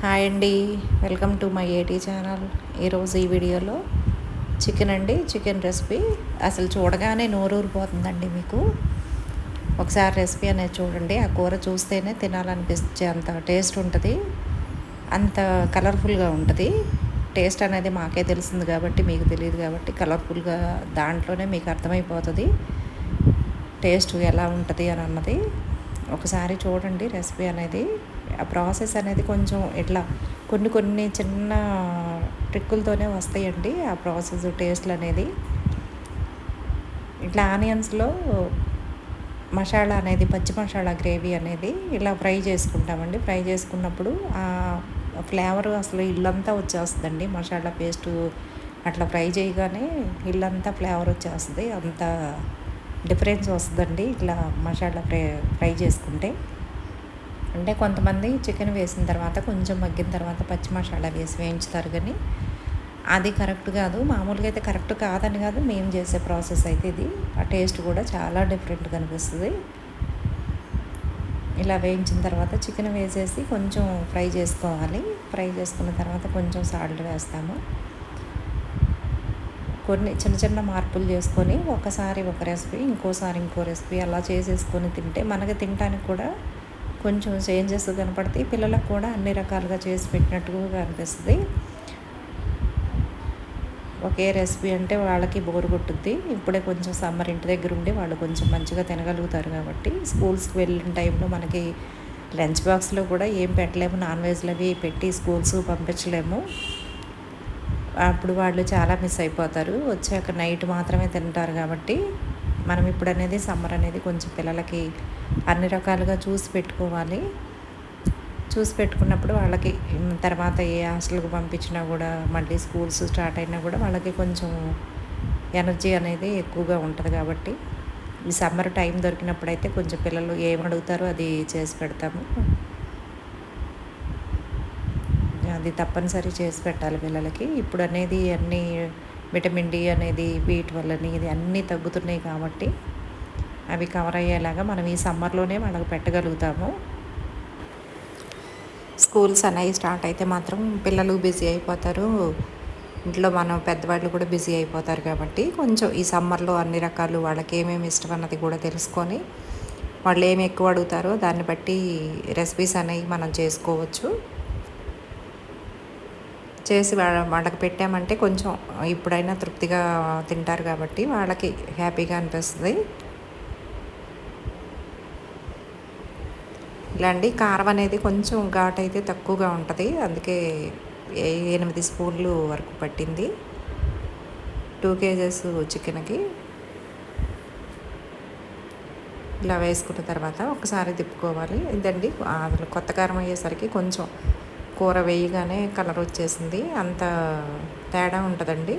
Hi అండి, welcome to my ఏటీ channel. ఈరోజు ఈ వీడియోలో చికెన్ రెసిపీ అసలు చూడగానే నోరూరిపోతుందండి. మీకు ఒకసారి రెసిపీ అనేది చూడండి. ఆ కూర చూస్తేనే తినాలనిపించే అంత టేస్ట్ ఉంటుంది, అంత కలర్ఫుల్గా ఉంటుంది. టేస్ట్ అనేది మాకే తెలిసింది కాబట్టి మీకు తెలియదు కాబట్టి కలర్ఫుల్గా దాంట్లోనే మీకు అర్థమైపోతుంది టేస్ట్ ఎలా ఉంటుంది అని అన్నది. ఒకసారి చూడండి రెసిపీ అనేది. ఆ ప్రాసెస్ అనేది కొంచెం ఇట్లా కొన్ని చిన్న ట్రిక్కులతోనే వస్తాయండి ఆ ప్రాసెస్ టేస్ట్లు అనేది. ఇట్లా ఆనియన్స్లో మసాలా అనేది, పచ్చి మసాలా గ్రేవీ అనేది ఇలా ఫ్రై చేసుకుంటామండి. ఫ్రై చేసుకున్నప్పుడు ఆ ఫ్లేవర్ అసలు ఇల్లంతా వచ్చేస్తుందండి. మసాలా పేస్టు అట్లా ఫ్రై చేయగానే ఇల్లంతా ఫ్లేవర్ వచ్చేస్తుంది, అంత డిఫరెన్స్ వస్తుందండి ఇట్లా మసాలా ఫ్రై చేసుకుంటే. అంటే కొంతమంది చికెన్ వేసిన తర్వాత కొంచెం మగ్గిన తర్వాత పచ్చి మసాలా వేసి వేయించుతారు, కానీ అది కరెక్ట్ కాదు. మామూలుగా అయితే కరెక్ట్ కాదని కాదు, మేము చేసే ప్రాసెస్ అయితే ఇది. ఆ టేస్ట్ కూడా చాలా డిఫరెంట్గా అనిపిస్తుంది. ఇలా వేయించిన తర్వాత చికెన్ వేసేసి కొంచెం ఫ్రై చేసుకోవాలి. ఫ్రై చేసుకున్న తర్వాత కొంచెం సాల్ట్ వేస్తాము. కొన్ని చిన్న మార్పులు చేసుకొని ఒకసారి ఒక రెసిపీ, ఇంకోసారి ఇంకో రెసిపీ అలా చేసేసుకొని తింటే మనకి తినడానికి కూడా కొంచెం చేంజెస్ కనపడతాయి. పిల్లలకు కూడా అన్ని రకాలుగా చేసి పెట్టినట్టుగా అనిపిస్తుంది. ఒకే రెసిపీ అంటే వాళ్ళకి బోరు కొట్టుద్ది. ఇప్పుడే కొంచెం సమ్మర్, ఇంటి దగ్గర ఉండి వాళ్ళు కొంచెం మంచిగా తినగలుగుతారు కాబట్టి స్కూల్స్కి వెళ్ళిన టైంలో మనకి లంచ్ బాక్స్లో కూడా ఏం పెట్టలేము, నాన్ వెజ్లు అవి పెట్టి స్కూల్స్ పంపించలేము. అప్పుడు వాళ్ళు చాలా మిస్ అయిపోతారు. వచ్చాక నైట్ మాత్రమే తింటారు కాబట్టి మనం ఇప్పుడు అనేది సమ్మర్ అనేది కొంచెం పిల్లలకి అన్ని రకాలుగా చూసి పెట్టుకోవాలి. చూసి పెట్టుకున్నప్పుడు వాళ్ళకి తర్వాత ఏ హాస్టల్కి పంపించినా కూడా, మళ్ళీ స్కూల్స్ స్టార్ట్ అయినా కూడా వాళ్ళకి కొంచెం ఎనర్జీ అనేది ఎక్కువగా ఉంటుంది. కాబట్టి ఈ సమ్మర్ టైం దొరికినప్పుడైతే కొంచెం పిల్లలు ఏం అడుగుతారో అది చేసి పెడతాము. అది తప్పనిసరి చేసి పెట్టాలి పిల్లలకి. ఇప్పుడు అనేది అన్నీ విటమిన్ డి అనేది, B12 అని ఇది అన్నీ తగ్గుతున్నాయి కాబట్టి అవి కవర్ అయ్యేలాగా మనం ఈ సమ్మర్లోనే వాళ్ళకి పెట్టగలుగుతాము. స్కూల్స్ అనేవి స్టార్ట్ అయితే మాత్రం పిల్లలు బిజీ అయిపోతారు, ఇంట్లో మనం పెద్దవాళ్ళు కూడా బిజీ అయిపోతారు. కాబట్టి కొంచెం ఈ సమ్మర్లో అన్ని రకాలు వాళ్ళకి ఏమేమి ఇష్టం అన్నది కూడా తెలుసుకొని వాళ్ళు ఏమి ఎక్కువ అడుగుతారో దాన్ని బట్టి రెసిపీస్ అనేవి మనం చేసుకోవచ్చు. చేసి వాళ్ళకి పెట్టామంటే కొంచెం ఇప్పుడైనా తృప్తిగా తింటారు కాబట్టి వాళ్ళకి హ్యాపీగా అనిపిస్తుంది. ఇలాంటి కారం అనేది కొంచెం ఘాటు అయితే తక్కువగా ఉంటుంది, అందుకే 8 స్పూన్లు వరకు పట్టింది 2 kgs చికెన్కి. ఇలా వేసుకున్న తర్వాత ఒకసారి తిప్పుకోవాలి. ఇదండి కొత్త కారం అయ్యేసరికి కొంచెం కూర వేయగానే కలర్ వచ్చేసింది, అంత తేడా ఉంటుందండి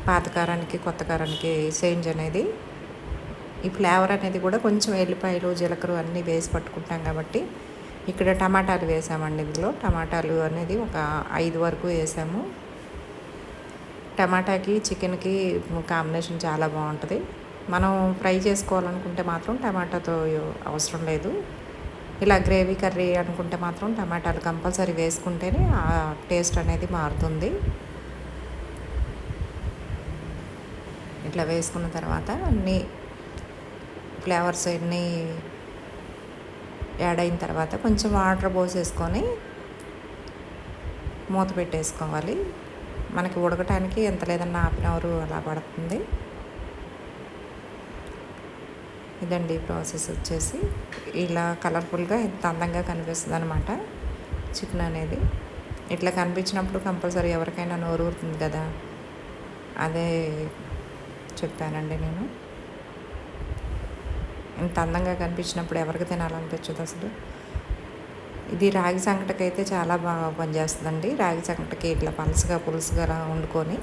పాత కారానికి కొత్త కారానికి చేంజ్ అనేది. ఈ ఫ్లేవర్ అనేది కూడా కొంచెం ఎల్లిపాయలు, జీలకర్ర అన్నీ వేసి పట్టుకుంటాం కాబట్టి. ఇక్కడ టమాటాలు వేసామండి. ఇందులో టమాటాలు అనేది ఒక 5 వరకు వేసాము. టమాటాకి చికెన్కి కాంబినేషన్ చాలా బాగుంటుంది. మనం ఫ్రై చేసుకోవాలనుకుంటే మాత్రం టమాటాతో అవసరం లేదు. ఇలా గ్రేవీ కర్రీ అనుకుంటే మాత్రం టమాటాలు కంపల్సరీ వేసుకుంటేనే ఆ టేస్ట్ అనేది మారుతుంది. ఇట్లా వేసుకున్న తర్వాత అన్నీ ఫ్లేవర్స్ అన్నీ యాడ్ అయిన తర్వాత కొంచెం వాటర్ పోసేసుకొని మూత పెట్టేసుకోవాలి. మనకి ఉడకటానికి ఎంత లేదన్నా 1/2 అవర్ అలా పడుతుంది. ఇదండి ప్రాసెస్ వచ్చేసి. ఇలా కలర్ఫుల్గా ఇంత అందంగా కనిపిస్తుంది అనమాట చికెన్ అనేది. ఇట్లా కనిపించినప్పుడు కంపల్సరీ ఎవరికైనా నోరు ఊరుతుంది కదా, అదే చెప్పానండి నేను. ఇంత అందంగా కనిపించినప్పుడు ఎవరికి తినాలనిపించదు అసలు. ఇది రాగి సంకటకి అయితే చాలా బాగా పనిచేస్తుందండి. రాగి సంకటకి ఇట్లా పలుసుగా పులుసుగా వండుకొని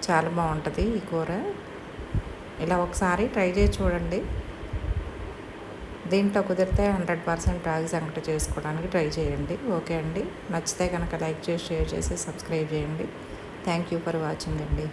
చాలా బాగుంటుంది ఈ కూర. ఇలా ఒకసారి ట్రై చేసి చూడండి. దీంట్లో కుదిరితే 100% రాగి సంకట చేసుకోవడానికి ట్రై చేయండి. ఓకే అండి, నచ్చితే కనుక లైక్ చేసి, షేర్ చేసి, సబ్స్క్రైబ్ చేయండి. థ్యాంక్ యూ ఫర్ వాచింగ్ అండి.